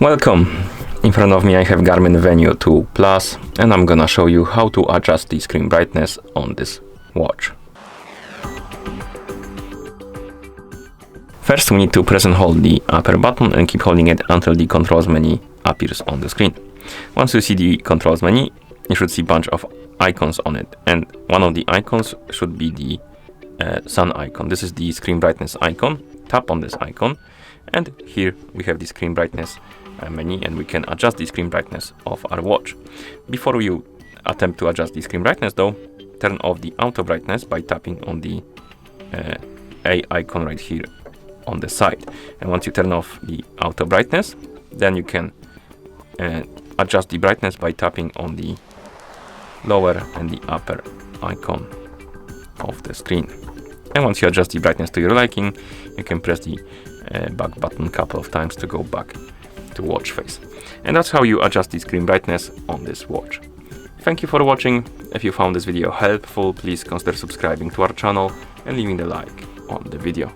Welcome! In front of me I have GARMIN Venu 2 Plus and I'm gonna show you how to adjust the screen brightness on this watch. First we need to press and hold the upper button and keep holding it until the controls menu appears on the screen. Once you see the controls menu, you should see a bunch of icons on it, and one of the icons should be the sun icon. This is the screen brightness icon. Tap on this icon and here we have the screen brightness menu, and we can adjust the screen brightness of our watch. Before you attempt to adjust the screen brightness though, turn off the auto brightness by tapping on the A icon right here on the side. And once you turn off the auto brightness, then you can adjust the brightness by tapping on the lower and the upper icon of the screen. And once you adjust the brightness to your liking, you can press the back button a couple of times to go back to watch face. And that's how you adjust the screen brightness on this watch. Thank you for watching. If you found this video helpful, please consider subscribing to our channel and leaving a like on the video.